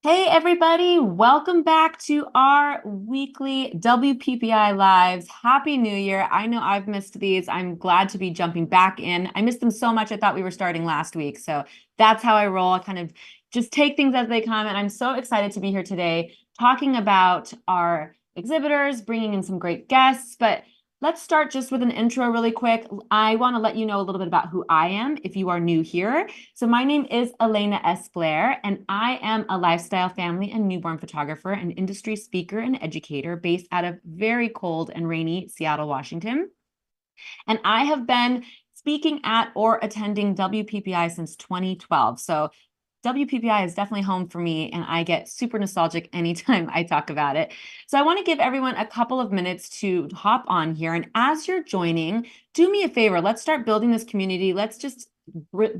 Hey everybody, welcome back to our weekly WPPI lives. Happy New Year. I know I've missed these. I'm glad to be jumping back in. I missed them so much. I thought we were starting last week. So that's how I roll. I kind of just take things as they come. And I'm so excited to be here today talking about our exhibitors, bringing in some great guests. But let's start just with an intro really quick. I want to let you know a little bit about who I am if you are new here. So my name is Elena S. Blair, and I am a lifestyle, family, and newborn photographer, an industry speaker and educator based out of very cold and rainy Seattle, Washington. And I have been speaking at or attending WPPI since 2012. So WPPI is definitely home for me, and I get super nostalgic anytime I talk about it. So I want to give everyone a couple of minutes to hop on here. And as you're joining, do me a favor. Let's start building this community. Let's just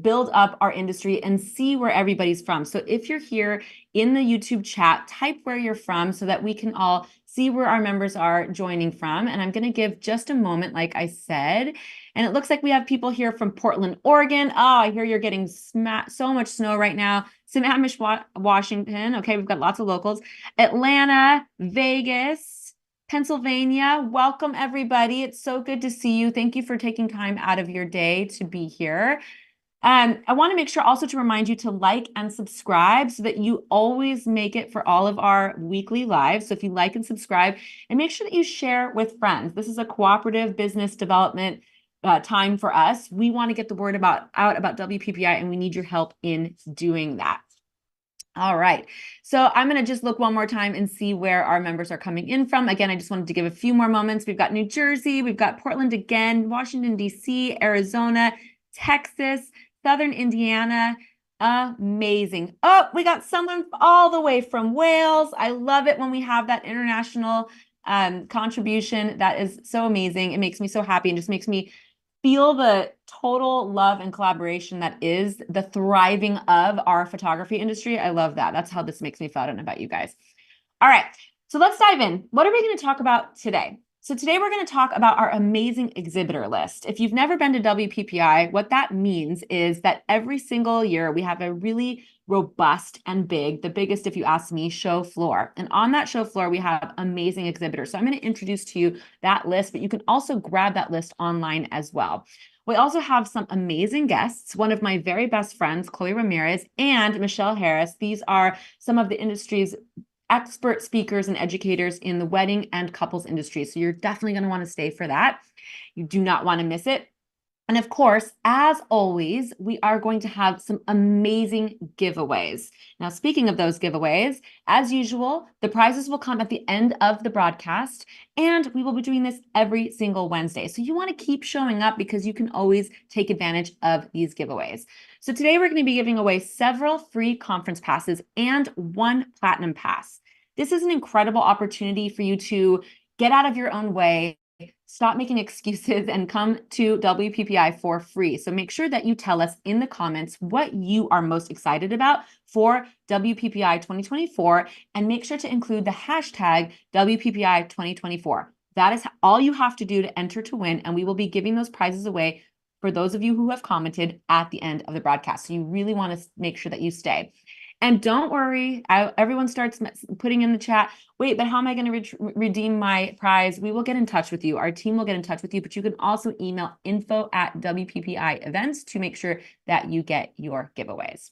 build up our industry and see where everybody's from. So if you're here in the YouTube chat, type where you're from so that we can all see where our members are joining from. And I'm going to give just a moment, like I said. And it looks like we have people here from Portland, Oregon. Oh, I hear you're getting so much snow right now. Sammamish, Washington. Okay, we've got lots of locals. Atlanta, Vegas, Pennsylvania. Welcome, everybody. It's so good to see you. Thank you for taking time out of your day to be here. I want to make sure also to remind you to like and subscribe so that you always make it for all of our weekly lives. So if you like and subscribe, and make sure that you share with friends. This is a cooperative business development time for us. We want to get the word out about WPPI, and we need your help in doing that. All right, so I'm going to just look one more time and see where our members are coming in from. Again, I just wanted to give a few more moments. We've got New Jersey, we've got Portland again, Washington, D.C., Arizona, Texas, Southern Indiana. Amazing. Oh, we got someone all the way from Wales. I love it when we have that international contribution. That is so amazing. It makes me so happy and just makes me feel the total love and collaboration that is the thriving of our photography industry. I love that. That's how this makes me feel. I don't know about you guys. All right, so let's dive in. What are we going to talk about today? So today we're going to talk about our amazing exhibitor list. If you've never been to WPPI, what that means is that every single year we have a really robust and big, the biggest, if you ask me, show floor. And on that show floor, we have amazing exhibitors. So I'm going to introduce to you that list, but you can also grab that list online as well. We also have some amazing guests. One of my very best friends, Chloe Ramirez, and Michelle Harris. These are some of the industry's expert speakers and educators in the wedding and couples industry. So you're definitely going to want to stay for that. You do not want to miss it. And of course, as always, we are going to have some amazing giveaways. Now, speaking of those giveaways, as usual, the prizes will come at the end of the broadcast, and we will be doing this every single Wednesday. So you want to keep showing up because you can always take advantage of these giveaways. So today we're going to be giving away several free conference passes and one platinum pass. This is an incredible opportunity for you to get out of your own way, stop making excuses, and come to WPPI for free. So make sure that you tell us in the comments what you are most excited about for WPPI 2024, and make sure to include the hashtag WPPI 2024. That is all you have to do to enter to win, and we will be giving those prizes away for those of you who have commented at the end of the broadcast. So you really want to make sure that you stay. And don't worry, everyone starts putting in the chat, wait, but how am I going to redeem my prize? We will get in touch with you. Our team will get in touch with you, but you can also email info@WPPI events to make sure that you get your giveaways.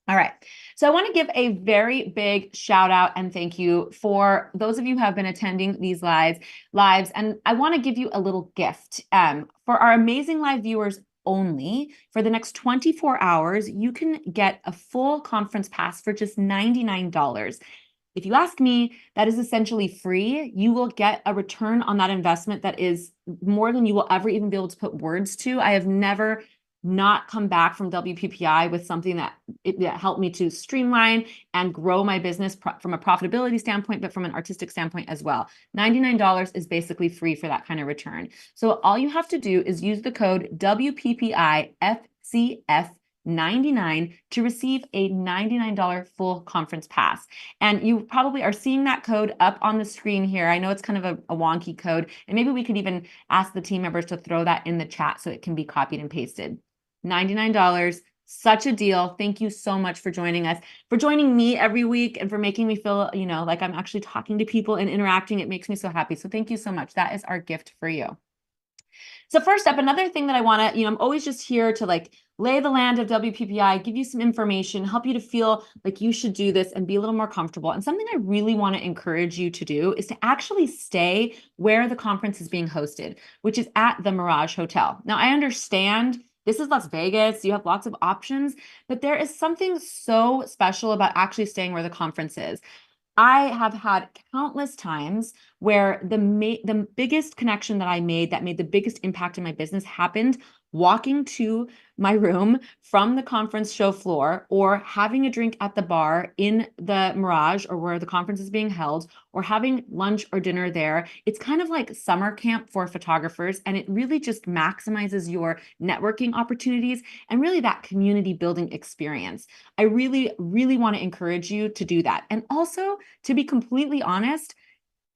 All right, so I want to give a very big shout out and thank you for those of you who have been attending these lives, and I want to give you a little gift. For our amazing live viewers only, for the next 24 hours, you can get a full conference pass for just $99. If you ask me, that is essentially free. You will get a return on that investment that is more than you will ever even be able to put words to. I have never not come back from WPPI with something that helped me to streamline and grow my business from a profitability standpoint, but from an artistic standpoint as well. $99 is basically free for that kind of return. So all you have to do is use the code WPPIFCF99 to receive a $99 full conference pass. And you probably are seeing that code up on the screen here. I know it's kind of a wonky code, and maybe we could even ask the team members to throw that in the chat so it can be copied and pasted. $99 Such a deal. Thank you so much for joining us, for joining me every week, and for making me feel, like I'm actually talking to people and interacting. It makes me so happy. So thank you so much. That is our gift for you. So first up, another thing that I want to, I'm always just here to like lay the land of WPPI, give you some information, help you to feel like you should do this and be a little more comfortable. And something I really want to encourage you to do is to actually stay where the conference is being hosted, which is at the Mirage Hotel. Now, I understand this is Las Vegas, you have lots of options, but there is something so special about actually staying where the conference is. I have had countless times where the biggest connection that I made that made the biggest impact in my business happened walking to my room from the conference show floor, or having a drink at the bar in the Mirage or where the conference is being held, or having lunch or dinner there. It's kind of like summer camp for photographers, and it really just maximizes your networking opportunities and really that community building experience. I really, really want to encourage you to do that. And also, to be completely honest,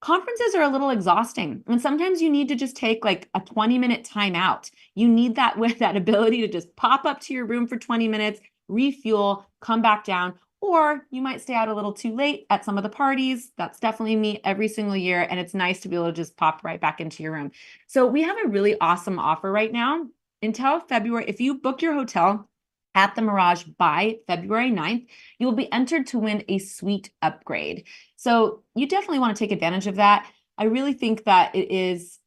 conferences are a little exhausting. And sometimes you need to just take like a 20-minute time out. You need that with that ability to just pop up to your room for 20 minutes, refuel, come back down. Or you might stay out a little too late at some of the parties. That's definitely me every single year. And it's nice to be able to just pop right back into your room. So we have a really awesome offer right now until February. If you book your hotel at the Mirage by February 9th, you will be entered to win a suite upgrade. So you definitely want to take advantage of that. I really think that it is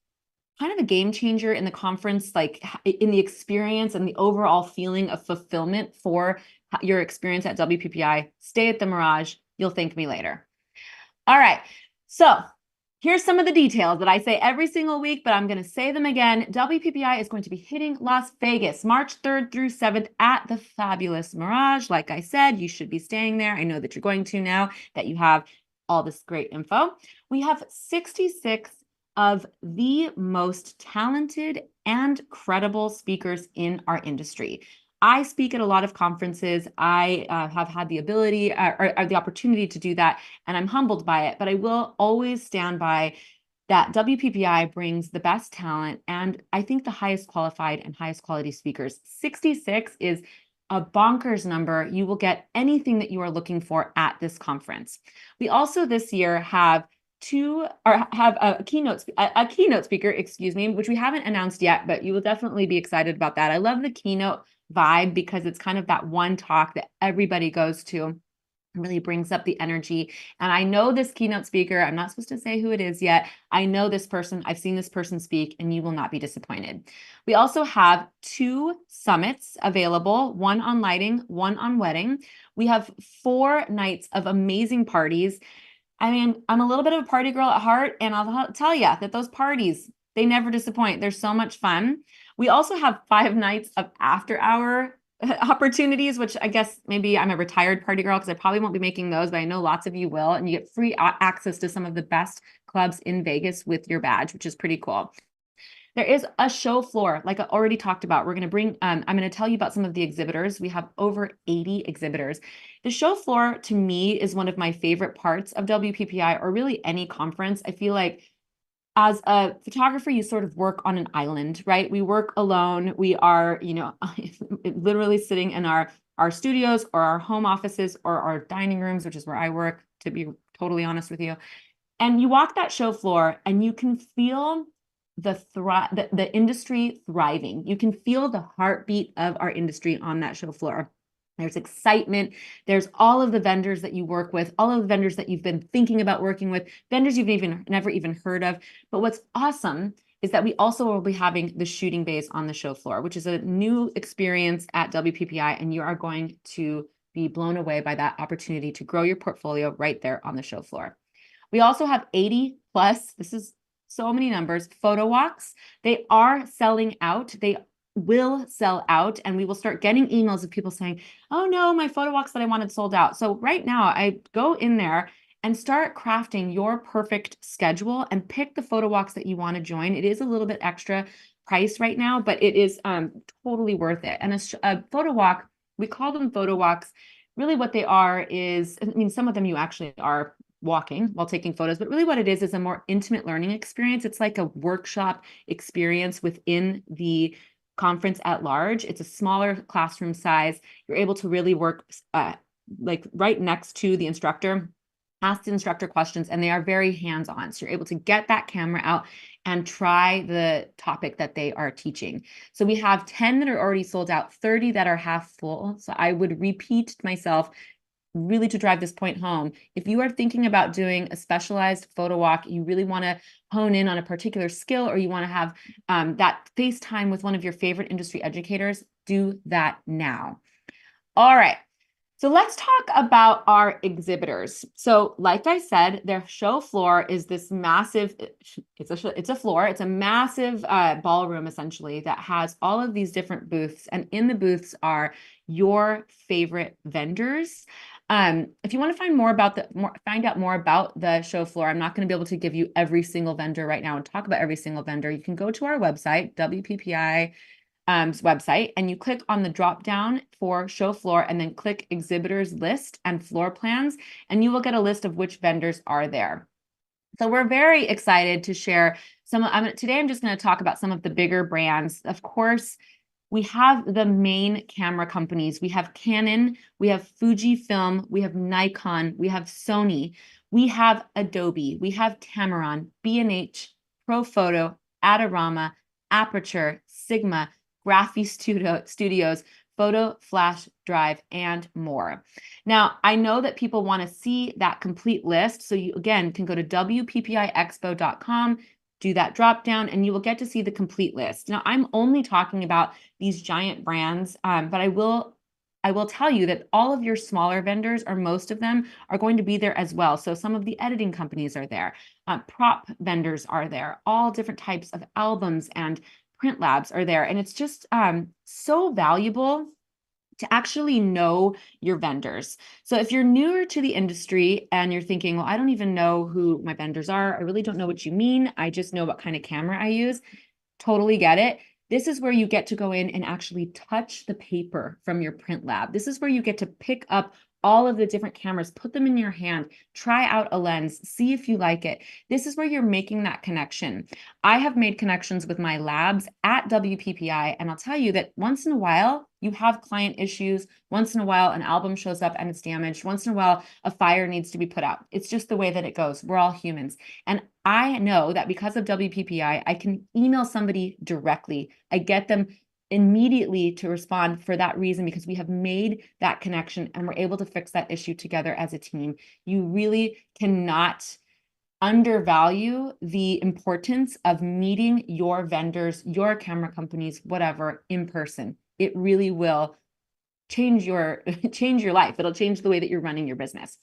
kind of a game changer in the conference, like in the experience and the overall feeling of fulfillment for your experience at WPPI. Stay at the Mirage. You'll thank me later. All right. So here's some of the details that I say every single week, but I'm going to say them again. WPPI is going to be hitting Las Vegas March 3rd through 7th at the fabulous Mirage. Like I said, you should be staying there. I know that you're going to now that you have all this great info. We have 66 of the most talented and credible speakers in our industry. I speak at a lot of conferences. I have had the ability or the opportunity to do that, and I'm humbled by it. But I will always stand by that WPPI brings the best talent and I think the highest qualified and highest quality speakers. 66 is a bonkers number. You will get anything that you are looking for at this conference. We also this year have a keynote speaker, excuse me, which we haven't announced yet, but you will definitely be excited about that. I love the keynote vibe because it's kind of that one talk that everybody goes to. Really brings up the energy. And I know this keynote speaker, I'm not supposed to say who it is yet. I know this person, I've seen this person speak, and you will not be disappointed. We also have 2 summits available, one on lighting, one on wedding. We have 4 nights of amazing parties. I mean, I'm a little bit of a party girl at heart, and I'll tell you that those parties, they never disappoint. They're so much fun. We also have 5 nights of after-hour opportunities, which I guess maybe I'm a retired party girl because I probably won't be making those, but I know lots of you will, and you get free access to some of the best clubs in Vegas with your badge, which is pretty cool. There is a show floor, like I already talked about. We're going to bring, I'm going to tell you about some of the exhibitors. We have over 80 exhibitors. The show floor, to me, is one of my favorite parts of WPPI or really any conference. I feel like as a photographer, you sort of work on an island, right? We work alone. We are, literally sitting in our studios or our home offices or our dining rooms, which is where I work, to be totally honest with you. And you walk that show floor and you can feel the industry thriving. You can feel the heartbeat of our industry on that show floor. There's excitement. There's all of the vendors that you work with, all of the vendors that you've been thinking about working with, vendors you've never even heard of. But what's awesome is that we also will be having the shooting bays on the show floor, which is a new experience at WPPI, and you are going to be blown away by that opportunity to grow your portfolio right there on the show floor. We also have 80 plus, this is so many numbers, photo walks. They are selling out. They will sell out, and we will start getting emails of people saying, oh no, my photo walks that I wanted sold out. So right now I go in there and start crafting your perfect schedule and pick the photo walks that you want to join. It is a little bit extra price right now, but it is totally worth it. And a photo walk, we call them photo walks. Really what they are is, I mean, some of them you actually are walking while taking photos, but really what it is a more intimate learning experience. It's like a workshop experience within the conference at large. It's a smaller classroom size. You're able to really work like right next to the instructor, ask the instructor questions, and they are very hands-on. So you're able to get that camera out and try the topic that they are teaching. So we have 10 that are already sold out, 30 that are half full. So I would repeat myself really to drive this point home. If you are thinking about doing a specialized photo walk, you really want to hone in on a particular skill, or you want to have that FaceTime with one of your favorite industry educators, do that now. All right. So let's talk about our exhibitors. So like I said, their show floor is this massive, it's a floor, it's a massive ballroom essentially that has all of these different booths. And in the booths are your favorite vendors. If you want to find out more about the show floor, I'm not going to be able to give you every single vendor right now and talk about every single vendor. You can go to our website, WPPI website, and you click on the drop down for show floor and then click exhibitors list and floor plans, and you will get a list of which vendors are there. So we're very excited to share today I'm just going to talk about some of the bigger brands. Of course, we have the main camera companies. We have Canon, we have Fujifilm, we have Nikon, we have Sony, we have Adobe, we have Tamron, B&H, Profoto, Adorama, Aperture, Sigma, Graphy Studios, Photo, Flash Drive, and more. Now, I know that people want to see that complete list. So you, again, can go to WPPIExpo.com, do that drop down, and you will get to see the complete list. Now, I'm only talking about these giant brands, but I will tell you that all of your smaller vendors, or most of them, are going to be there as well. So some of the editing companies are there, prop vendors are there, all different types of albums and print labs are there. And it's just so valuable to actually know your vendors. So if you're newer to the industry and you're thinking, well, I don't even know who my vendors are, I really don't know what you mean, I just know what kind of camera I use, totally get it. This is where you get to go in and actually touch the paper from your print lab. This is where you get to pick up all of the different cameras, put them in your hand, try out a lens, see if you like it. This is where you're making that connection. I have made connections with my labs at WPPI, and I'll tell you that once in a while, you have client issues. Once in a while, an album shows up and it's damaged. Once in a while, a fire needs to be put out. It's just the way that it goes. We're all humans. And I know that because of WPPI, I can email somebody directly. I get them immediately to respond for that reason, because we have made that connection and we're able to fix that issue together as a team. You really cannot undervalue the importance of meeting your vendors, your camera companies, whatever, in person. It really will change your life. It'll change the way that you're running your business.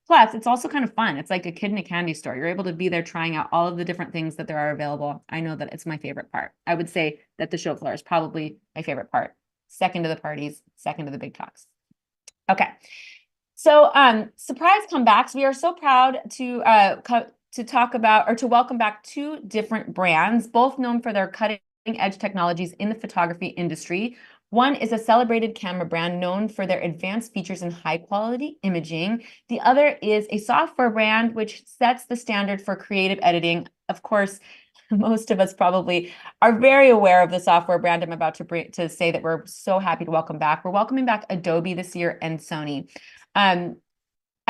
Plus, it's also kind of fun. It's like a kid in a candy store. You're able to be there trying out all of the different things that there are available. I know that it's my favorite part. I would say that the show floor is probably my favorite part. Second to the parties, second to the big talks. Okay. So surprise comebacks. We are so proud to talk about, or to welcome back, two different brands, both known for their cutting edge technologies in the photography industry. One is a celebrated camera brand known for their advanced features and high quality imaging. The other is a software brand which sets the standard for creative editing. Of course, most of us probably are very aware of the software brand I'm about to say that we're so happy to welcome back. We're welcoming back Adobe this year and Sony. I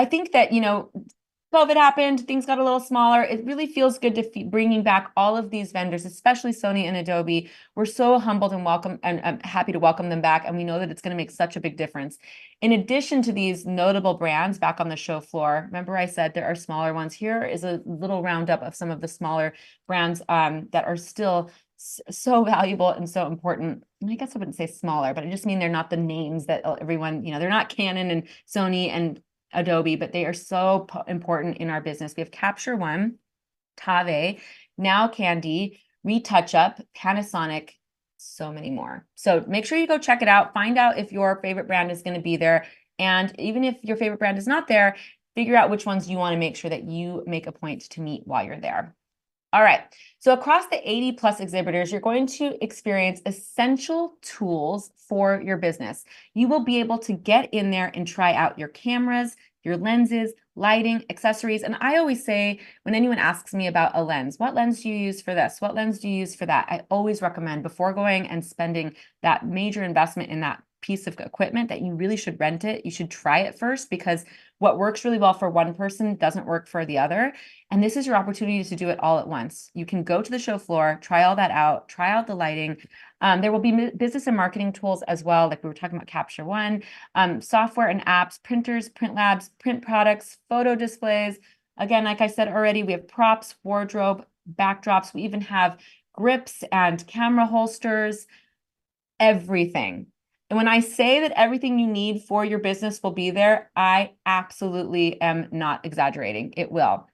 think that, COVID happened, things got a little smaller. It really feels good to be bringing back all of these vendors, especially Sony and Adobe. We're so humbled and welcome and happy to welcome them back. And we know that it's going to make such a big difference. In addition to these notable brands back on the show floor, remember I said there are smaller ones. Here is a little roundup of some of the smaller brands that are still so valuable and so important. And I guess I wouldn't say smaller, but I just mean they're not the names that everyone, they're not Canon and Sony and Adobe, but they are so important in our business. We have Capture One, Tave, Now Candy, ReTouchUp, Panasonic, so many more. So make sure you go check it out. Find out if your favorite brand is going to be there. And even if your favorite brand is not there, figure out which ones you want to make sure that you make a point to meet while you're there. All right, so across the 80 plus exhibitors, you're going to experience essential tools for your business. You will be able to get in there and try out your cameras, your lenses, lighting, accessories. And I always say, when anyone asks me about a lens, what lens do you use for this? What lens do you use for that? I always recommend, before going and spending that major investment in that piece of equipment, that you really should rent it. You should try it first, because what works really well for one person doesn't work for the other. And this is your opportunity to do it all at once. You can go to the show floor, try all that out, try out the lighting. There will be business and marketing tools as well, like we were talking about Capture One, software and apps, printers, print labs, print products, photo displays. Again, like I said already, we have props, wardrobe, backdrops. We even have grips and camera holsters, everything. And when I say that everything you need for your business will be there, I absolutely am not exaggerating. It will.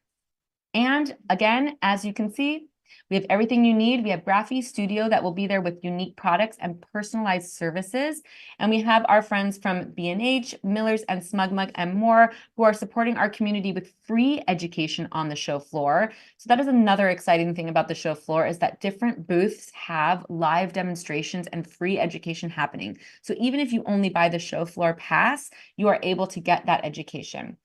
And again, as you can see, we have everything you need. We have Graphy Studio that will be there with unique products and personalized services. And we have our friends from B&H, Miller's, and SmugMug, and more, who are supporting our community with free education on the show floor. So that is another exciting thing about the show floor, is that different booths have live demonstrations and free education happening. So even if you only buy the show floor pass, you are able to get that education.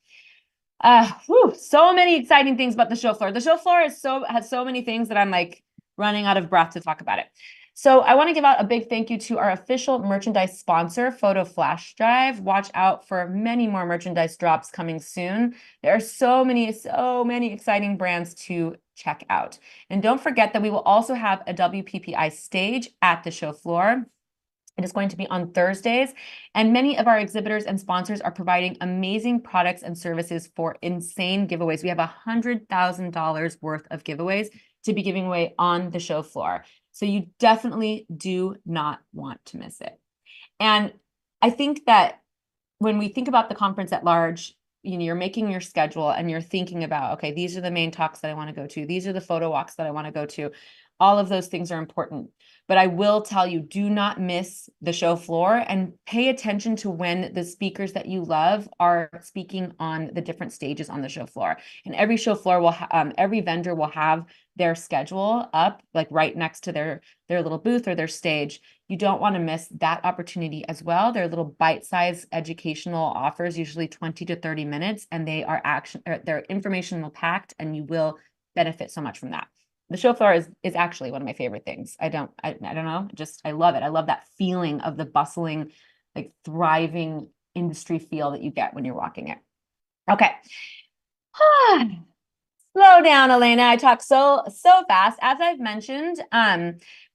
So many exciting things about the show floor. The show floor has so many things that I'm like running out of breath to talk about it. So I want to give out a big thank you to our official merchandise sponsor, Photo Flash Drive. Watch out for many more merchandise drops coming soon. There are so many exciting brands to check out. And don't forget that we will also have a WPPI stage at the show floor. It is going to be on Thursdays, and many of our exhibitors and sponsors are providing amazing products and services for insane giveaways. We have $100,000 worth of giveaways to be giving away on the show floor. So you definitely do not want to miss it. And I think that when we think about the conference at large, you know, you're making your schedule and you're thinking about, okay, these are the main talks that I want to go to. These are the photo walks that I want to go to. All of those things are important. But I will tell you, do not miss the show floor, and pay attention to when the speakers that you love are speaking on the different stages on the show floor. And every show floor will, every vendor will have their schedule up, like right next to their little booth or their stage. You don't want to miss that opportunity as well. They're little bite-sized educational offers, usually 20 to 30 minutes, and they're informational packed, and you will benefit so much from that. The show floor is actually one of my favorite things. I don't know, just I love it. I love that feeling of the bustling, like thriving industry feel that you get when you're walking it. Okay. Slow down, Elena. I talk so fast. As I've mentioned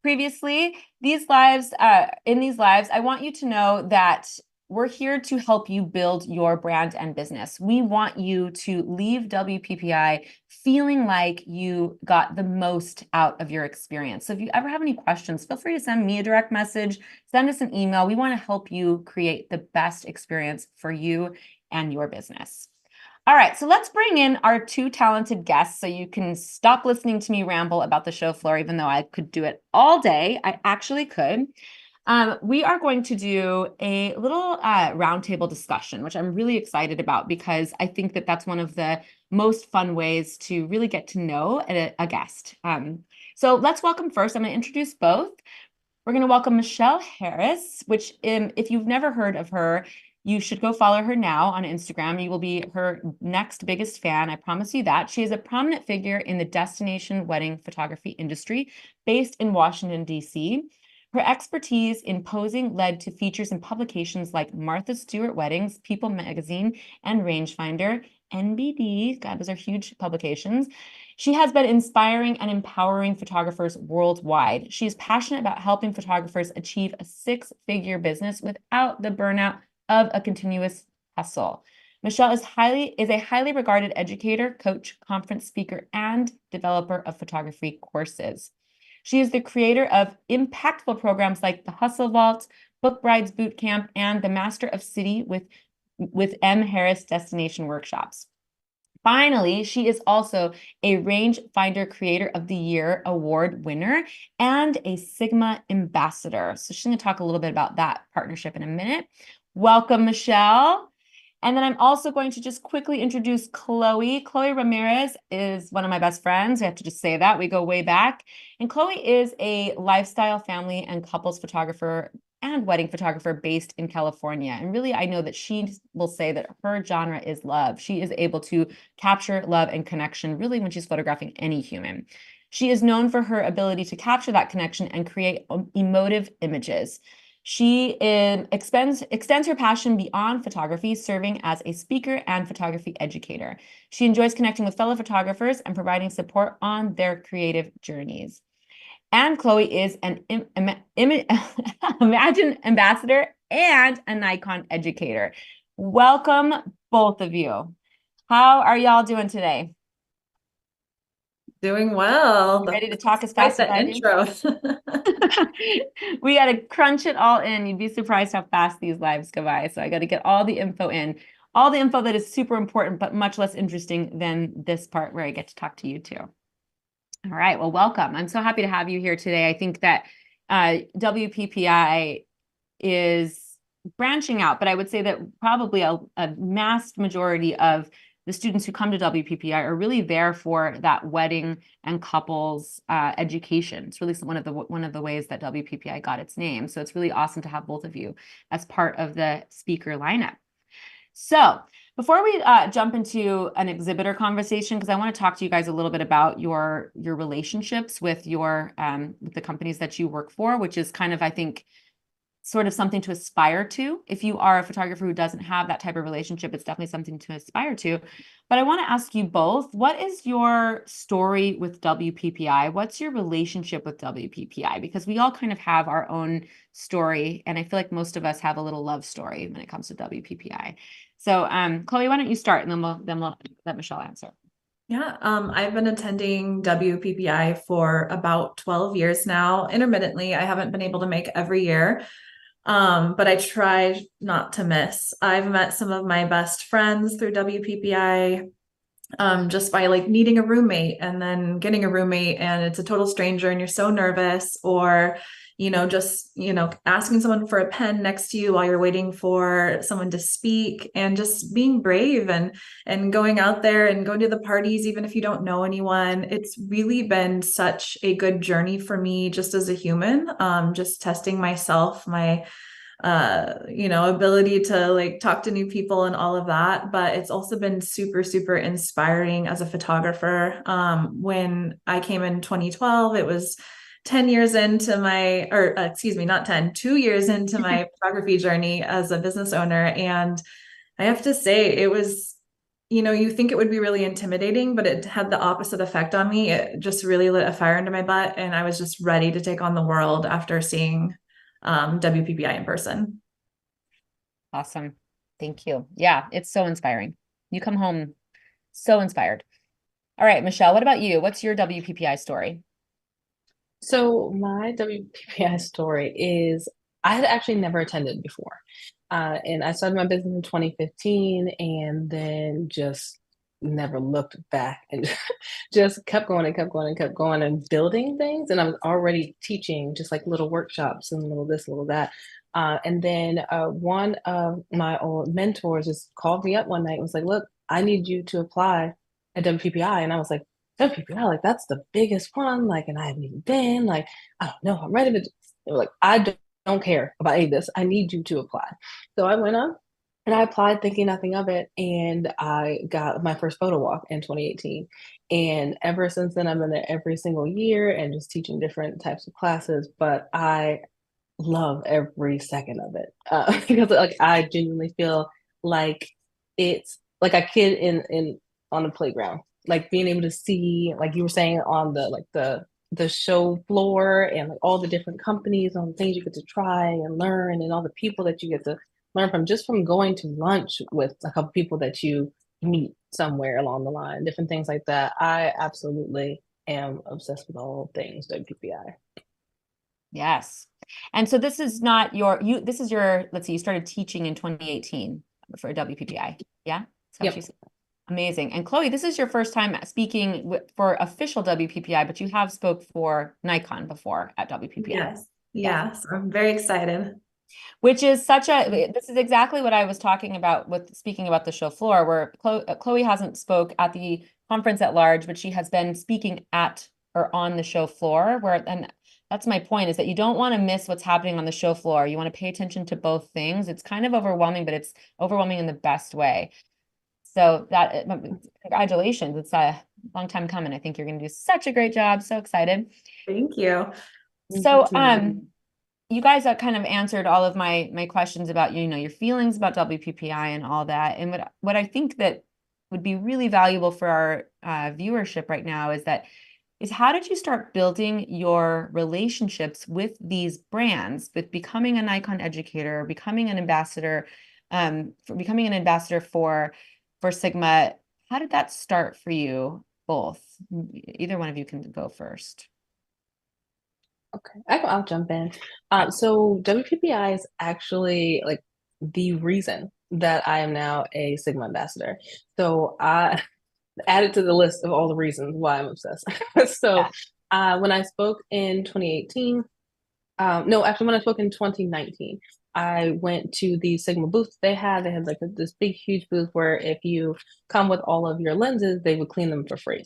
previously, in these lives, I want you to know that we're here to help you build your brand and business. We want you to leave WPPI feeling like you got the most out of your experience. So if you ever have any questions, feel free to send me a direct message, send us an email. We want to help you create the best experience for you and your business. All right, so let's bring in our two talented guests so you can stop listening to me ramble about the show floor, even though I could do it all day. I actually could. We are going to do a little roundtable discussion, which I'm really excited about, because I think that that's one of the most fun ways to really get to know a guest. So let's welcome first. I'm going to introduce both. We're going to welcome Michelle Harris, which if you've never heard of her, you should go follow her now on Instagram. You will be her next biggest fan. I promise you that. She is a prominent figure in the destination wedding photography industry based in Washington, D.C. Her expertise in posing led to features in publications like Martha Stewart Weddings, People Magazine, and Rangefinder, NBD. God, those are huge publications. She has been inspiring and empowering photographers worldwide. She is passionate about helping photographers achieve a six-figure business without the burnout of a continuous hustle. Michelle is a highly regarded educator, coach, conference speaker, and developer of photography courses. She is the creator of impactful programs like the Hustle Vault, Book Brides Boot Camp, and the Master of City with M. Harris Destination Workshops. Finally, she is also a Rangefinder Creator of the Year Award winner and a Sigma Ambassador. So she's going to talk a little bit about that partnership in a minute. Welcome, Michelle. And then I'm also going to just quickly introduce Chloe. Chloe Ramirez is one of my best friends. I have to just say that. We go way back. And Chloe is a lifestyle, family, and couples photographer and wedding photographer based in California. And really, I know that she will say that her genre is love. She is able to capture love and connection really when she's photographing any human. She is known for her ability to capture that connection and create emotive images. She extends her passion beyond photography, serving as a speaker and photography educator. She enjoys connecting with fellow photographers and providing support on their creative journeys. And Chloe is an Imagine ambassador and a Nikon educator. Welcome, both of you. How are y'all doing today? Doing well. You ready to talk as Quite fast as the I do? intro. We got to crunch it all in. You'd be surprised how fast these lives go by. So I got to get all the info in, all the info that is super important, but much less interesting than this part where I get to talk to you two. All right. Well, welcome. I'm so happy to have you here today. I think that WPPI is branching out, but I would say that probably a vast majority of the students who come to WPPI are really there for that wedding and couples education. It's really one of the ways that WPPI got its name. So it's really awesome to have both of you as part of the speaker lineup. So before we jump into an exhibitor conversation, because I want to talk to you guys a little bit about your relationships with with the companies that you work for, which is kind of, I think, sort of something to aspire to. If you are a photographer who doesn't have that type of relationship, it's definitely something to aspire to. But I want to ask you both, what is your story with WPPI? What's your relationship with WPPI? Because we all kind of have our own story, and I feel like most of us have a little love story when it comes to WPPI. So, Chloe, why don't you start, and then we'll let Michelle answer. Yeah, I've been attending WPPI for about 12 years now. Intermittently, I haven't been able to make every year, but I try not to miss. I've met some of my best friends through WPPI, just by like needing a roommate and then getting a roommate and it's a total stranger and you're so nervous, or just asking someone for a pen next to you while you're waiting for someone to speak, and just being brave and going out there and going to the parties even if you don't know anyone. It's really been such a good journey for me just as a human, just testing myself, my ability to like talk to new people and all of that. But it's also been super, super inspiring as a photographer. When I came in 2012, it was 10 years into my, or excuse me, not 10, 2 years into my photography journey as a business owner. And I have to say, it was, you think it would be really intimidating, but it had the opposite effect on me. It just really lit a fire under my butt. And I was just ready to take on the world after seeing WPPI in person. Awesome. Thank you. Yeah, it's so inspiring. You come home so inspired. All right, Michelle, what about you? What's your WPPI story? So my WPPI story is I had actually never attended before. And I started my business in 2015 and then just never looked back and just kept going and kept going and kept going and building things. And I was already teaching just like little workshops and little this, little that. And then one of my old mentors just called me up one night and was like, look, I need you to apply at WPPI. And I was like, WPPI, like that's the biggest one. Like, and I haven't even been like, I don't know, I'm ready. But they were like, don't care about any of this. I need you to apply. So I went up and I applied thinking nothing of it. And I got my first photo walk in 2018. And ever since then, I've been there every single year and just teaching different types of classes. But I love every second of it because like I genuinely feel like it's like a kid in on the playground, like being able to see, like you were saying, on the show floor and like all the different companies, all the things you get to try and learn, and all the people that you get to learn from just from going to lunch with a couple people that you meet somewhere along the line, different things like that. I absolutely am obsessed with all things WPPI. Yes. And so this is not this is your, let's see, you started teaching in 2018 for WPPI. Yeah? That's how she Yep. said. Amazing. And Chloe, this is your first time speaking for official WPPI, but you have spoke for Nikon before at WPPI. Yes. Yes. Yes. I'm very excited. Which is this is exactly what I was talking about with speaking about the show floor, where Chloe hasn't spoke at the conference at large, but she has been speaking at or on the show floor, and that's my point, is that you don't want to miss what's happening on the show floor. You want to pay attention to both things. It's kind of overwhelming, but it's overwhelming in the best way. So that, congratulations. It's a long time coming. I think you're going to do such a great job. So excited. Thank you. So, you guys have kind of answered all of my questions about, your feelings about WPPI and all that. And what I think that would be really valuable for our viewership right now is how did you start building your relationships with these brands, with becoming an icon educator, becoming an ambassador, for Sigma? How did that start for you both? Either one of you can go first. Okay, I'll jump in. So WPPI is actually like the reason that I am now a Sigma ambassador. So I added to the list of all the reasons why I'm obsessed. So when I spoke in 2018, no, actually when I spoke in 2019, I went to the Sigma booth they had. They had like this big, huge booth where if you come with all of your lenses, they would clean them for free.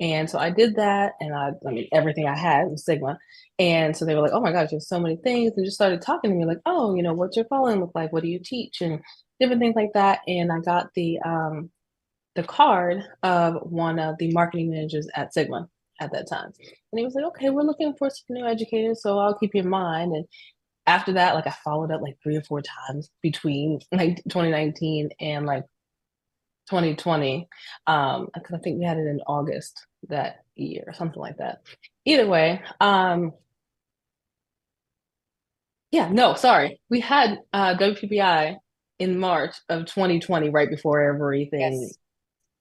And so I did that, and I mean, everything I had was Sigma. And so they were like, oh my gosh, there's so many things, and just started talking to me like, oh, what's your following look like? What do you teach? And different things like that. And I got the card of one of the marketing managers at Sigma at that time. And he was like, okay, we're looking for some new educators, so I'll keep you in mind. And after that, like I followed up like 3 or 4 times between like 2019 and like 2020. Because I think we had it in August that year or something like that. Either way, we had WPPI in March of 2020, right before everything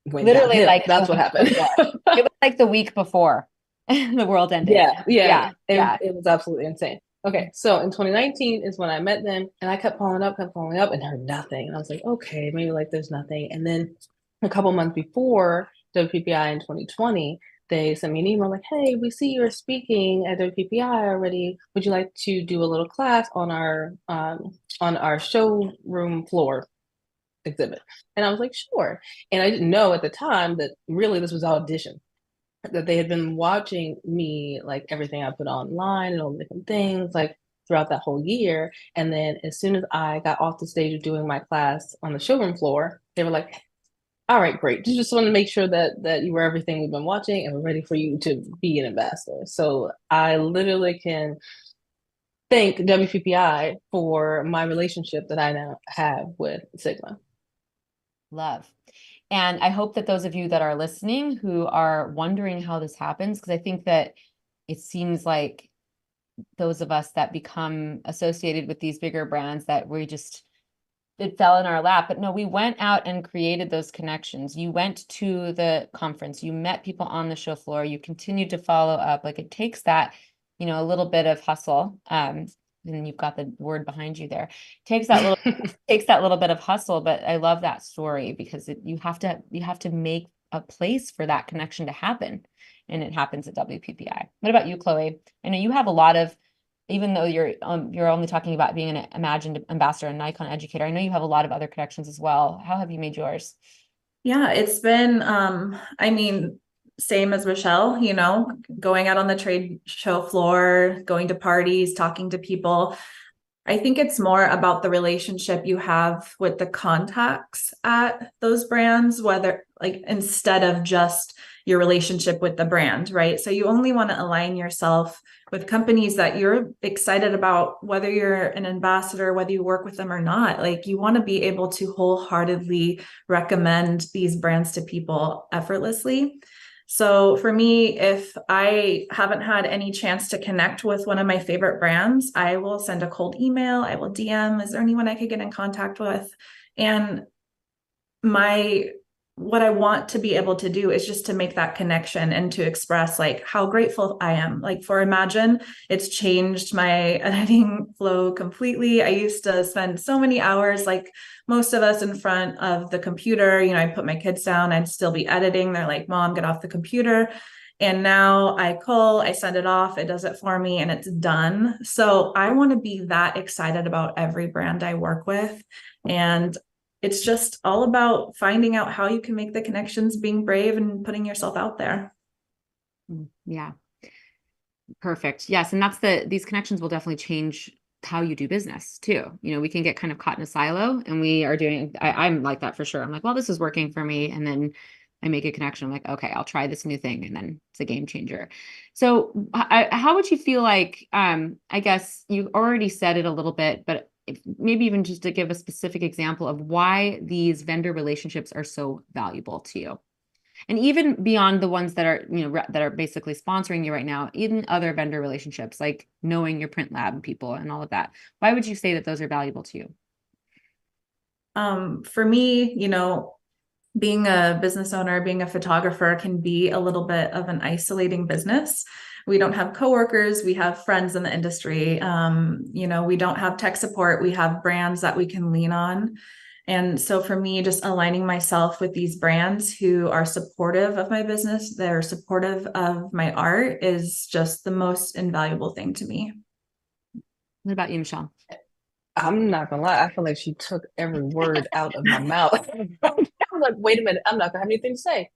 went Literally downhill. like That's what happened. It was like the week before the world ended. Yeah. It was absolutely insane. Okay, so in 2019 is when I met them, and I kept following up, and heard nothing. And I was like, okay, maybe like there's nothing. And then a couple months before WPPI in 2020, they sent me an email like, hey, we see you're speaking at WPPI already. Would you like to do a little class on our showroom floor exhibit? And I was like, sure. And I didn't know at the time that really this was audition, that they had been watching me, like everything I put online and all the different things, like throughout that whole year. And then as soon as I got off the stage of doing my class on the showroom floor, they were like, all right, great. Just want to make sure that you were everything we've been watching, and we're ready for you to be an ambassador. So I literally can thank WPPI for my relationship that I now have with Sigma. Love. And I hope that those of you that are listening who are wondering how this happens, because I think that it seems like those of us that become associated with these bigger brands that it fell in our lap. But no, we went out and created those connections. You went to the conference, you met people on the show floor, you continued to follow up. Like it takes that, a little bit of hustle. And you've got the word behind you there. Takes that little bit of hustle, but I love that story because you have to make a place for that connection to happen, and it happens at WPPI. What about you, Chloe? I know you have a lot of, even though you're only talking about being an imagined ambassador and icon educator, I know you have a lot of other connections as well. How have you made yours? Yeah, it's been, same as Michelle, going out on the trade show floor, going to parties, talking to people. I think it's more about the relationship you have with the contacts at those brands, whether like instead of just your relationship with the brand, right? So you only want to align yourself with companies that you're excited about, whether you're an ambassador, whether you work with them or not. Like you want to be able to wholeheartedly recommend these brands to people effortlessly. So for me, if I haven't had any chance to connect with one of my favorite brands, I will send a cold email. I will DM, is there anyone I could get in contact with? And what I want to be able to do is just to make that connection and to express like how grateful I am. Like for Imagine, it's changed my editing flow completely. I used to spend so many hours, like most of us, in front of the computer. I'd put my kids down, I'd still be editing. They're like, Mom, get off the computer. And now I send it off, it does it for me, and it's done. So I want to be that excited about every brand I work with. And it's just all about finding out how you can make the connections, being brave and putting yourself out there. Yeah. Perfect. Yes. And these connections will definitely change how you do business too. We can get kind of caught in a silo and I'm like that for sure. I'm like, well, this is working for me. And then I make a connection. I'm like, okay, I'll try this new thing. And then it's a game changer. So how would you feel like, I guess you already said it a little bit, but maybe even just to give a specific example of why these vendor relationships are so valuable to you? And even beyond the ones that are, that are basically sponsoring you right now, even other vendor relationships, like knowing your print lab people and all of that. Why would you say that those are valuable to you? For me, being a business owner, being a photographer can be a little bit of an isolating business. We don't have coworkers, we have friends in the industry. We don't have tech support, we have brands that we can lean on. And so for me, just aligning myself with these brands who are supportive of my business, they're supportive of my art, is just the most invaluable thing to me. What about you, Michelle? I'm not gonna lie, I feel like she took every word out of my mouth. I'm like, wait a minute, I'm not gonna have anything to say.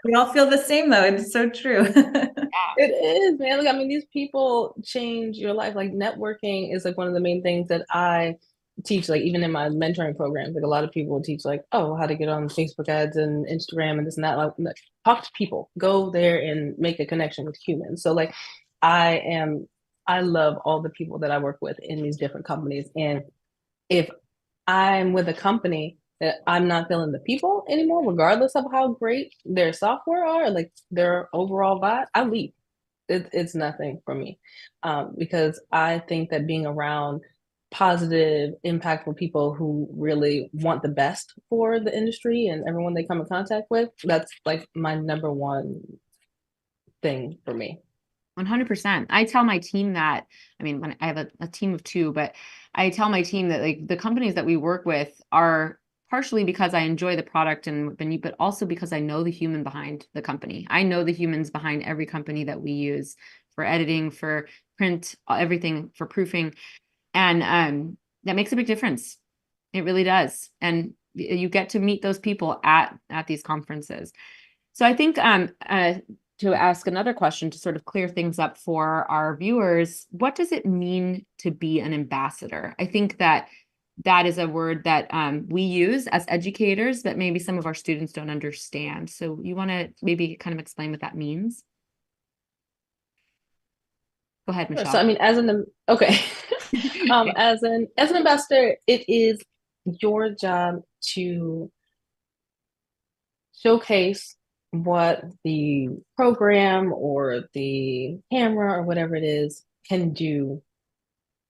We all feel the same though. It's so true. It is, man. Like, I mean, these people change your life. Like, networking is like one of the main things that I teach, like even in my mentoring programs. Like, a lot of people teach like, oh, how to get on Facebook ads and Instagram and this and that. Like, talk to people, go there and make a connection with humans. So like, I love all the people that I work with in these different companies. And if I'm with a company that I'm not feeling the people anymore, regardless of how great their software are, like their overall vibe, I leave. It's nothing for me, because I think that being around positive, impactful people who really want the best for the industry and everyone they come in contact with, that's like my number one thing for me. 100%. I tell my team that, I mean, when I have a team of two, but I tell my team that like the companies that we work with are partially because I enjoy the product but also because I know the human behind the company. I know the humans behind every company that we use for editing, for print, everything, for proofing. And that makes a big difference. It really does. And you get to meet those people at these conferences. So I think to ask another question to sort of clear things up for our viewers, what does it mean to be an ambassador? I think that is a word that we use as educators that maybe some of our students don't understand. So you want to maybe kind of explain what that means? Go ahead, Michelle. So I mean, as an as an ambassador, it is your job to showcase what the program or the camera or whatever it is can do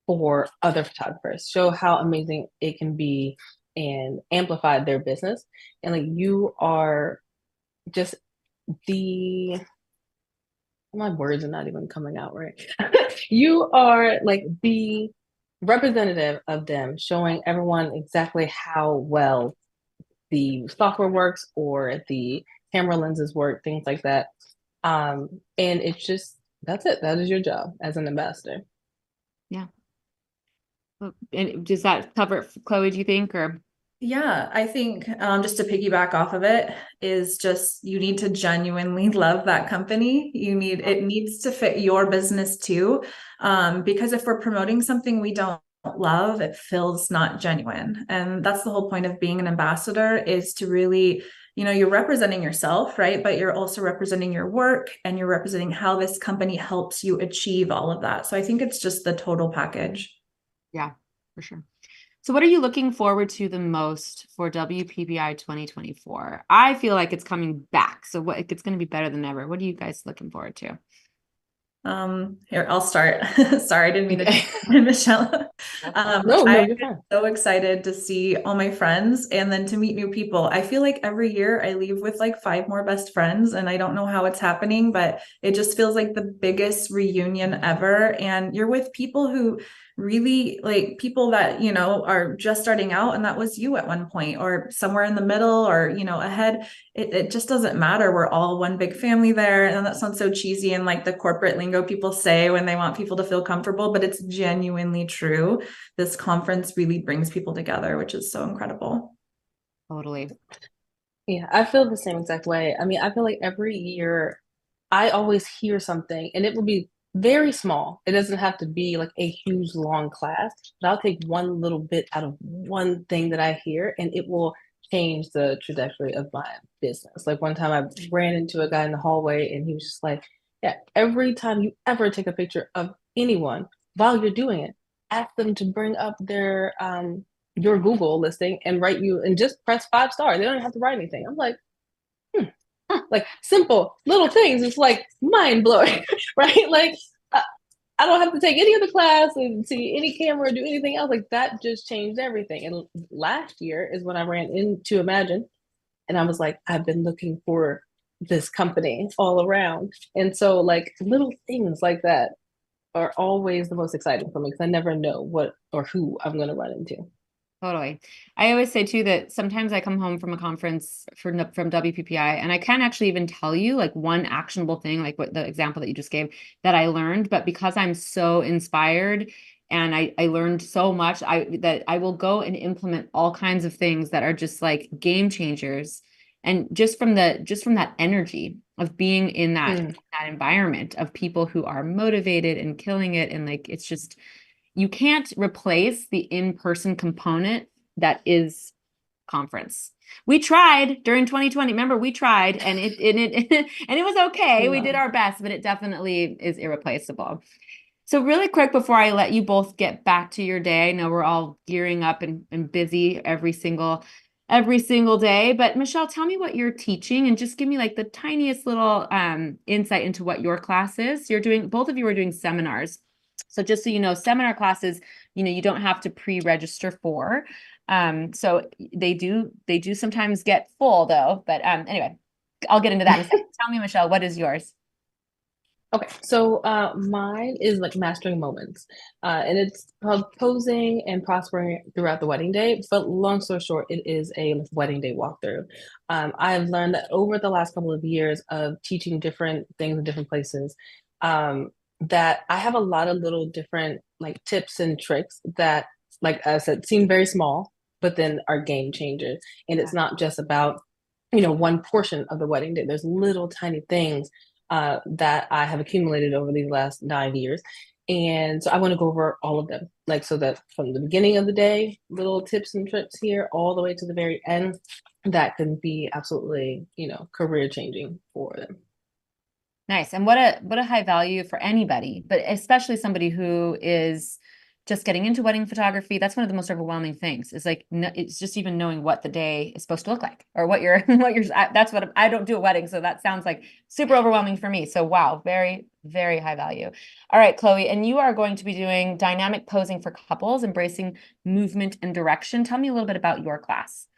for other photographers, show how amazing it can be and amplify their business. And like, you are just my words are not even coming out right. You are like the representative of them, showing everyone exactly how well the software works or the camera lenses work, things like that. And it's just, that's it. That is your job as an ambassador. Yeah. And does that cover it, Chloe, do you think, or? Yeah, I think just to piggyback off of it is just you need to genuinely love that company. It needs to fit your business too. Because if we're promoting something we don't love, it feels not genuine. And that's the whole point of being an ambassador, is to really, you're representing yourself, right? But you're also representing your work and you're representing how this company helps you achieve all of that. So I think it's just the total package. Yeah, for sure. So what are you looking forward to the most for WPPI 2024? I feel like it's coming back. So it's going to be better than ever. What are you guys looking forward to? Here, I'll start. Sorry, I didn't mean to, Michelle. No, I'm so excited to see all my friends and then to meet new people. I feel like every year I leave with like 5 more best friends, and I don't know how it's happening, but it just feels like the biggest reunion ever. And you're with people who really, like, people that, are just starting out, and that was you at one point, or somewhere in the middle, or, ahead. It just doesn't matter. We're all one big family there. And that sounds so cheesy and like the corporate lingo people say when they want people to feel comfortable, but it's genuinely true. This conference really brings people together, which is so incredible. Totally. Yeah, I feel the same exact way. I mean, I feel like every year I always hear something and it will be very small. It doesn't have to be like a huge long class, but I'll take one little bit out of one thing that I hear and it will change the trajectory of my business. Like one time I ran into a guy in the hallway and he was just like, yeah, every time you ever take a picture of anyone while you're doing it, ask them to bring up their your Google listing and write you and just press 5 stars. They don't even have to write anything. I'm like, like simple little things. It's like mind blowing, right? Like I don't have to take any of the class and see any camera or do anything else. Like that just changed everything. And last year is when I ran into Imagine and I was like, I've been looking for this company all around. And so like little things like that are always the most exciting for me because I never know what or who I'm going to run into. Totally. I always say too that sometimes I come home from a conference from WPPI and I can't actually even tell you like one actionable thing, like what the example that you just gave that I learned, but because I'm so inspired and I learned so much, that I will go and implement all kinds of things that are just like game changers. And just from that energy of being in that environment of people who are motivated and killing it. And like, it's just, you can't replace the in-person component that is conference. We tried during 2020. Remember, we tried and it was okay. We did our best, but it definitely is irreplaceable. So really quick before I let you both get back to your day, I know we're all gearing up and busy every single day. But Michelle, tell me what you're teaching and just give me like the tiniest little insight into what your class is. Both of you are doing seminars. So just so you know, seminar classes, you don't have to pre-register for. So they do sometimes get full though. But anyway, I'll get into that in a second. Tell me, Michelle, what is yours? Okay, so mine is like mastering moments, and it's called posing and prospering throughout the wedding day. But long story short, it is a wedding day walkthrough. I've learned that over the last couple of years of teaching different things in different places, that I have a lot of little different like tips and tricks that, like I said, seem very small, but then are game changers. And it's not just about one portion of the wedding day. There's little tiny things that I have accumulated over these last 9 years. And so I want to go over all of them, like so that from the beginning of the day, little tips and tricks here, all the way to the very end, that can be absolutely, career changing for them. Nice. And what a high value for anybody, but especially somebody who is just getting into wedding photography. That's one of the most overwhelming things is like, it's just even knowing what the day is supposed to look like or that's what I don't do a wedding. So that sounds like super overwhelming for me. So wow, very, very high value. All right, Chloe, and you are going to be doing dynamic posing for couples, embracing movement and direction. Tell me a little bit about your class.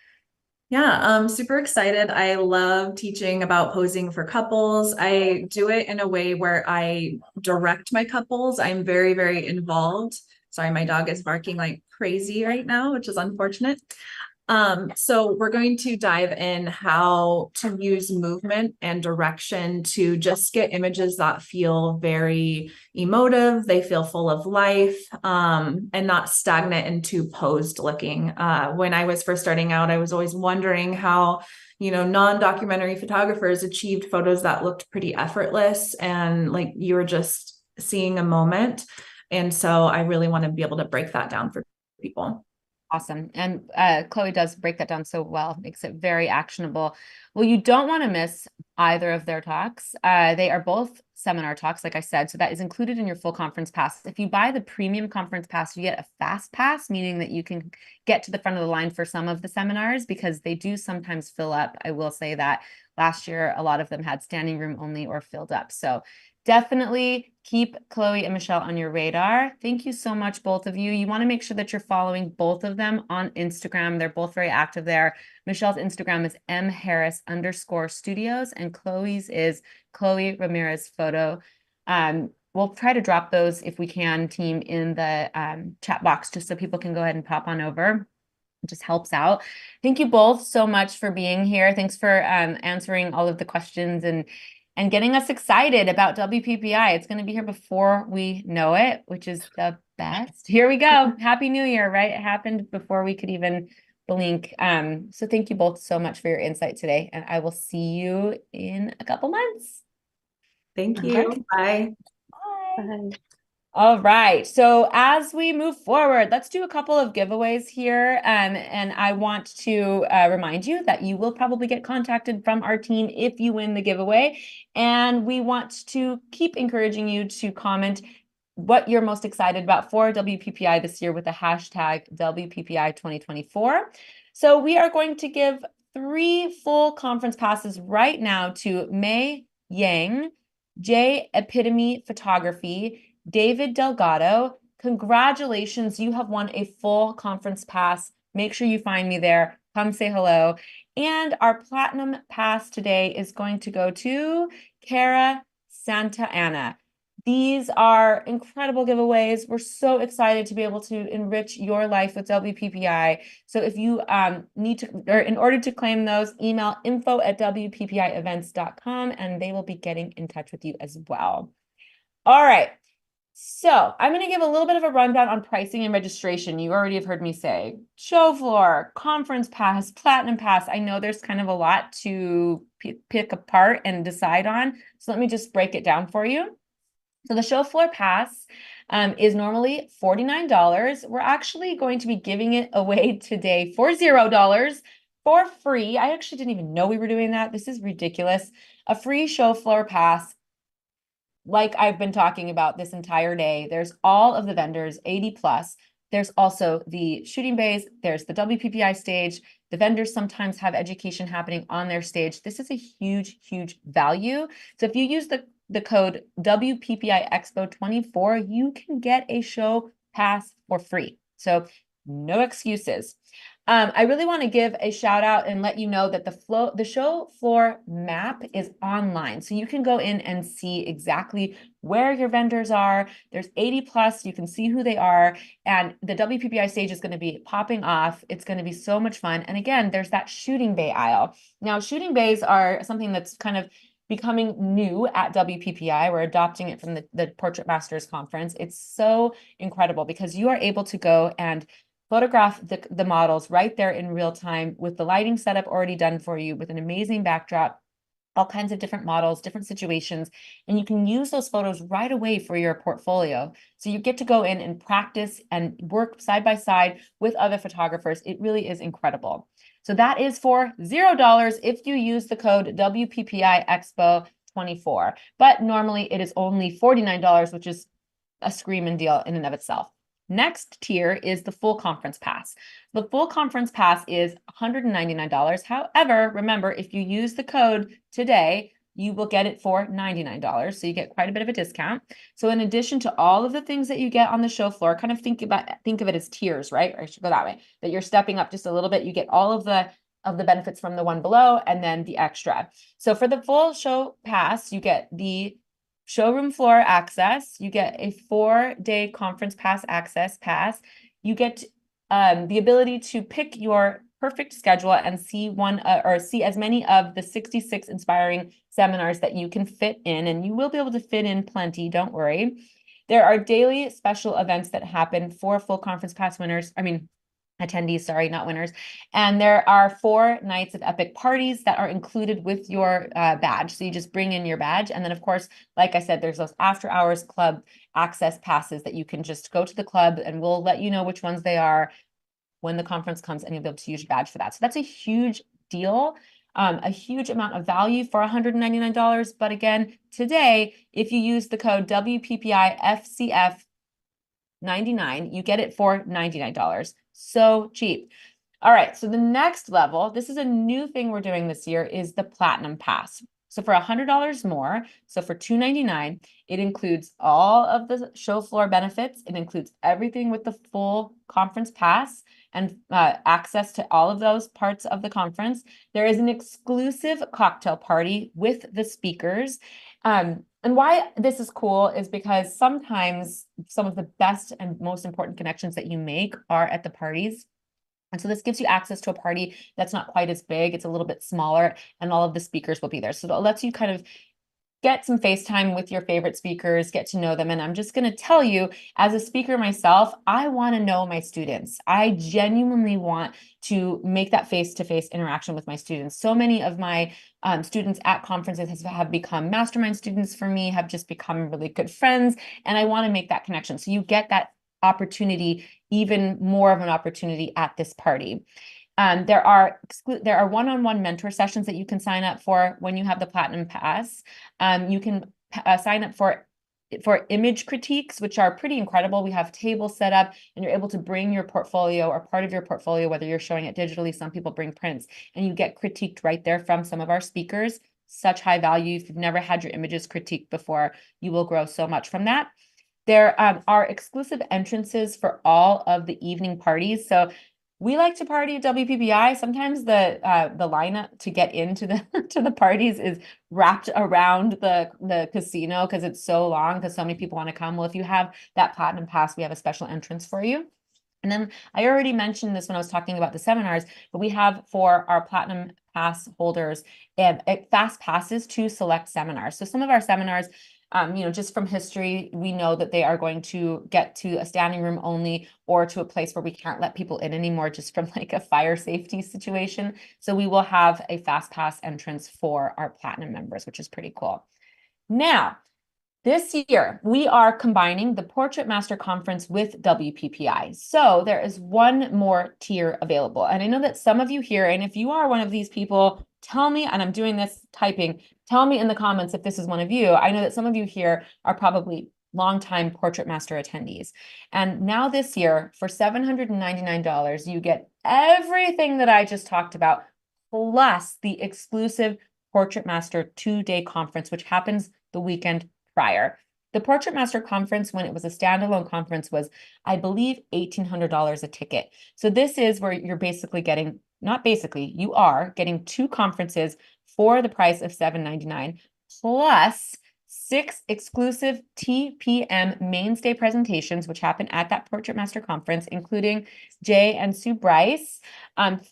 Yeah, I'm super excited. I love teaching about posing for couples. I do it in a way where I direct my couples. I'm very, very involved. Sorry, my dog is barking like crazy right now, which is unfortunate. So we're going to dive in how to use movement and direction to just get images that feel very emotive. They feel full of life, and not stagnant and too posed looking. When I was first starting out, I was always wondering how, non-documentary photographers achieved photos that looked pretty effortless and like you were just seeing a moment. And so I really want to be able to break that down for people. Awesome. And Chloe does break that down so well, makes it very actionable. Well, you don't want to miss either of their talks. They are both seminar talks, like I said, so that is included in your full conference pass. If you buy the premium conference pass, you get a fast pass, meaning that you can get to the front of the line for some of the seminars because they do sometimes fill up. I will say that last year, a lot of them had standing room only or filled up. So definitely keep Chloe and Michelle on your radar. Thank you so much, both of you. You want to make sure that you're following both of them on Instagram. They're both very active there. Michelle's Instagram is mharris_studios and Chloe's is Chloe Ramirez photo. We'll try to drop those if we can, team, in the chat box just so people can go ahead and pop on over. It just helps out. Thank you both so much for being here. Thanks for answering all of the questions and getting us excited about WPPI. It's going to be here before we know it, which is the best. Here we go. Happy New Year, right? It happened before we could even blink. So thank you both so much for your insight today, and I will see you in a couple months. Thank Okay. you. Bye. Bye. Bye. All right. So as we move forward, let's do a couple of giveaways here. And I want to remind you that you will probably get contacted from our team if you win the giveaway. And we want to keep encouraging you to comment what you're most excited about for WPPI this year with the hashtag WPPI 2024. So we are going to give 3 full conference passes right now to May Yang, J Epitome Photography, David Delgado. Congratulations, you have won a full conference pass. Make sure you find me there. Come say hello. And our platinum pass today is going to go to Cara Santa Ana. These are incredible giveaways. We're so excited to be able to enrich your life with WPPI. So if you need to, or in order to claim those, email info@wppievents.com and they will be getting in touch with you as well. All right. So I'm going to give a little bit of a rundown on pricing and registration. You already have heard me say show floor, conference pass, platinum pass. I know there's kind of a lot to pick apart and decide on. So let me just break it down for you. So the show floor pass is normally $49. We're actually going to be giving it away today for $0 for free. I actually didn't even know we were doing that. This is ridiculous. A free show floor pass. Like I've been talking about this entire day, there's all of the vendors, 80 plus. There's also the shooting bays. There's the WPPI stage. The vendors sometimes have education happening on their stage. This is a huge, huge value. So if you use the code WPPI Expo 24, you can get a show pass for free. So no excuses. I really want to give a shout out and let you know that the show floor map is online. So you can go in and see exactly where your vendors are. There's 80 plus, you can see who they are. And the WPPI stage is going to be popping off. It's going to be so much fun. And again, there's that shooting bay aisle. Now, shooting bays are something that's kind of becoming new at WPPI. We're adopting it from the Portrait Masters Conference. It's so incredible because you are able to go and photograph the models right there in real time with the lighting setup already done for you with an amazing backdrop, all kinds of different models, different situations, and you can use those photos right away for your portfolio. So you get to go in and practice and work side by side with other photographers. It really is incredible. So that is for $0 if you use the code WPPI Expo 24, but normally it is only $49, which is a screaming deal in and of itself. Next tier is the full conference pass. The full conference pass is $199. However, remember, if you use the code today, you will get it for $99. So you get quite a bit of a discount. So in addition to all of the things that you get on the show floor, kind of think of it as tiers, right? Or I should go that way, that you're stepping up just a little bit. You get all of the benefits from the one below and then the extra. So for the full show pass, you get the showroom floor access, you get a 4-day conference pass access pass, you get the ability to pick your perfect schedule and see see as many of the 66 inspiring seminars that you can fit in, and you will be able to fit in plenty, don't worry. There are daily special events that happen for full conference pass attendees, sorry, not winners. And there are 4 nights of epic parties that are included with your badge. So you just bring in your badge. And then, of course, like I said, there's those after hours club access passes that you can just go to the club and we'll let you know which ones they are when the conference comes and you'll be able to use your badge for that. So that's a huge deal. A huge amount of value for $199. But again, today, if you use the code WPPI FCF 99, you get it for $99. So cheap. All right, so the next level, this is a new thing we're doing this year, is the Platinum Pass. So for $100 more, so for $299, it includes all of the show floor benefits. It includes everything with the full conference pass and access to all of those parts of the conference. There is an exclusive cocktail party with the speakers. And why this is cool is because sometimes some of the best and most important connections that you make are at the parties. And so this gives you access to a party that's not quite as big. It's a little bit smaller and all of the speakers will be there. So it lets you kind of get some FaceTime with your favorite speakers, get to know them. And I'm just going to tell you, as a speaker myself, I want to know my students. I genuinely want to make that face-to-face interaction with my students. So many of my students at conferences have become mastermind students for me, have just become really good friends, and I want to make that connection. So you get that opportunity, even more of an opportunity at this party. There are one-on-one mentor sessions that you can sign up for when you have the Platinum Pass. You can sign up for image critiques, which are pretty incredible. We have tables set up, and you're able to bring your portfolio or part of your portfolio, whether you're showing it digitally, some people bring prints, and you get critiqued right there from some of our speakers. Such high value. If you've never had your images critiqued before, you will grow so much from that. There are exclusive entrances for all of the evening parties. So we like to party at WPPI. Sometimes the lineup to get into the to the parties is wrapped around the casino because it's so long, because so many people want to come. Well, if you have that Platinum Pass, we have a special entrance for you. And then I already mentioned this when I was talking about the seminars, but we have for our Platinum Pass holders fast passes to select seminars. So some of our seminars, just from history, we know that they are going to get to a standing room only, or to a place where we can't let people in anymore, just from like a fire safety situation. So we will have a fast pass entrance for our Platinum members, which is pretty cool. Now, this year, we are combining the Portrait Master Conference with WPPI. So there is one more tier available. And I know that some of you here, and if you are one of these people, tell me, and I'm doing this typing, tell me in the comments if this is one of you. I know that some of you here are probably longtime Portrait Master attendees. And now this year, for $799, you get everything that I just talked about, plus the exclusive Portrait Master 2-day conference, which happens the weekend prior. The Portrait Master Conference, when it was a standalone conference, was, I believe, $1,800 a ticket. So this is where you're basically getting, not basically, you are getting 2 conferences for the price of $799, plus 6 exclusive TPM mainstay presentations, which happen at that Portrait Master Conference, including Jay and Sue Bryce,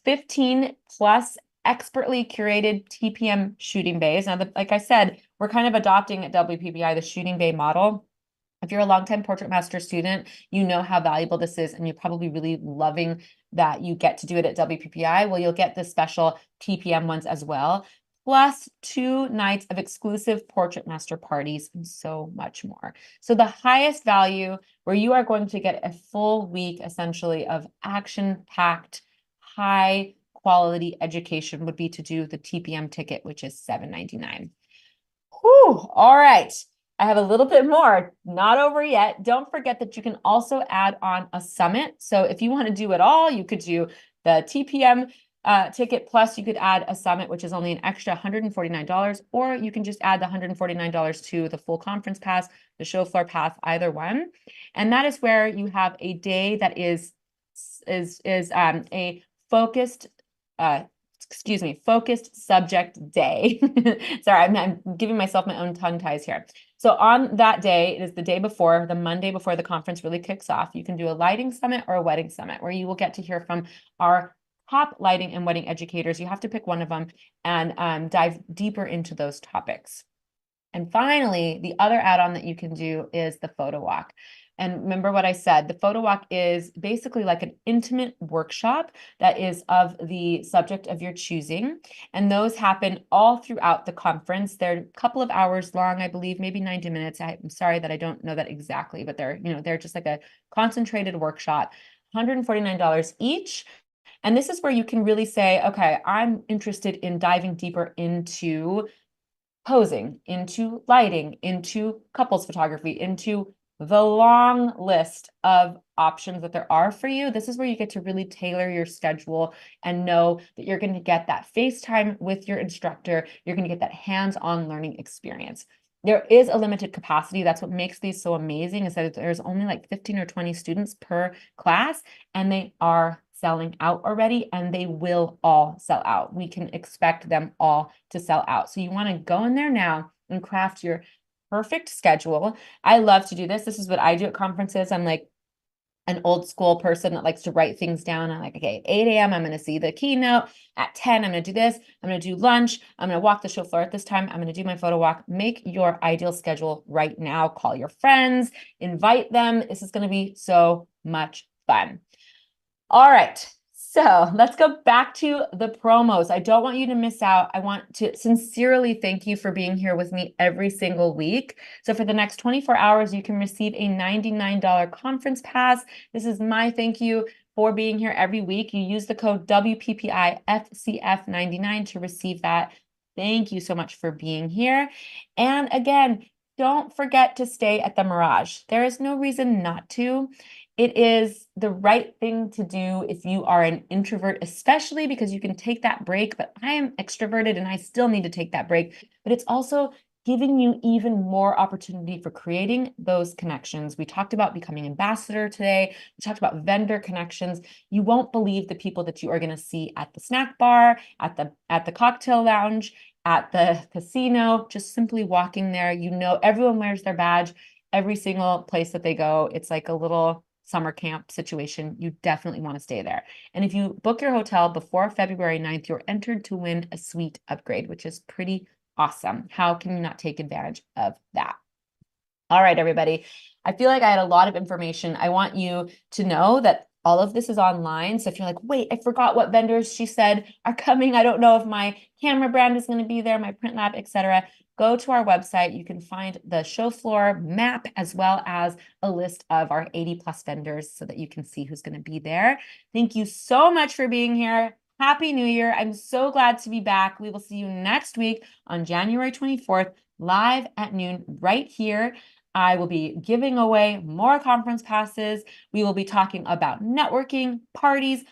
15 plus expertly curated TPM shooting bays. Now, like I said, we're kind of adopting at WPPI the shooting bay model. If you're a longtime Portrait Master student, you know how valuable this is, and you're probably really loving that you get to do it at WPPI. Well, you'll get the special TPM ones as well, plus 2 nights of exclusive Portrait Master parties and so much more. So the highest value, where you are going to get a full week essentially of action-packed, high quality education, would be to do the TPM ticket, which is $799. Whew, all right. I have a little bit more, not over yet. Don't forget that you can also add on a summit. So if you want to do it all, you could do the TPM ticket, plus you could add a summit, which is only an extra $149, or you can just add the $149 to the full conference pass, the show floor pass, either one. And that is where you have a day that is a focused focused subject day. Sorry, I'm giving myself my own tongue ties here. So on that day, it is the day before, the Monday before the conference really kicks off. You can do a lighting summit or a wedding summit, where you will get to hear from our top lighting and wedding educators. You have to pick one of them and dive deeper into those topics. And finally, the other add-on that you can do is the photo walk. And remember what I said, the photo walk is basically like an intimate workshop that is of the subject of your choosing. And those happen all throughout the conference. They're a couple of hours long, I believe, maybe 90 minutes. I'm sorry that I don't know that exactly, but they're just like a concentrated workshop, $149 each. And this is where you can really say, okay, I'm interested in diving deeper into posing, into lighting, into couples photography, into the long list of options that there are for you. This is where you get to really tailor your schedule and know that you're going to get that FaceTime with your instructor. You're going to get that hands-on learning experience. There is a limited capacity. That's what makes these so amazing, is that there's only like 15 or 20 students per class, and they are selling out already, and they will all sell out. We can expect them all to sell out. So you want to go in there now and craft your perfect schedule. I love to do this. This is what I do at conferences. I'm like, an old school person that likes to write things down. I'm like, okay, 8 a.m., I'm going to see the keynote. At 10, I'm going to do this. I'm going to do lunch. I'm going to walk the show floor at this time. I'm going to do my photo walk. Make your ideal schedule right now. Call your friends, invite them. This is going to be so much fun. All right. So let's go back to the promos. I don't want you to miss out. I want to sincerely thank you for being here with me every single week. So for the next 24 hours, you can receive a $99 conference pass. This is my thank you for being here every week. You use the code WPPIFCF99 to receive that. Thank you so much for being here. And again, don't forget to stay at the Mirage. There is no reason not to. It is the right thing to do if you are an introvert, especially because you can take that break. But I am extroverted and I still need to take that break. But it's also giving you even more opportunity for creating those connections. We talked about becoming ambassador today. We talked about vendor connections. You won't believe the people that you are going to see at the snack bar, at the cocktail lounge, at the casino, just simply walking there. You know, everyone wears their badge every single place that they go. It's like a little summer camp situation. You definitely want to stay there. And if you book your hotel before February 9th, you're entered to win a suite upgrade, which is pretty awesome. How can you not take advantage of that? All right, everybody. I feel like I had a lot of information. I want you to know that all of this is online. So if you're like, wait, I forgot what vendors she said are coming. I don't know if my camera brand is going to be there, my print lab, etc. Go to our website. You can find the show floor map as well as a list of our 80 plus vendors so that you can see who's going to be there. Thank you so much for being here. Happy New Year. I'm so glad to be back. We will see you next week on January 24th, live at noon right here. I will be giving away more conference passes. We will be talking about networking, parties,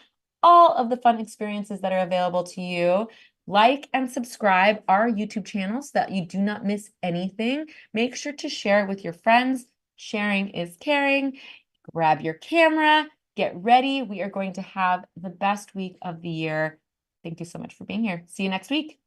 all of the fun experiences that are available to you. Like and subscribe our YouTube channel so that you do not miss anything. Make sure to share it with your friends. Sharing is caring. Grab your camera, get ready. We are going to have the best week of the year. Thank you so much for being here. See you next week.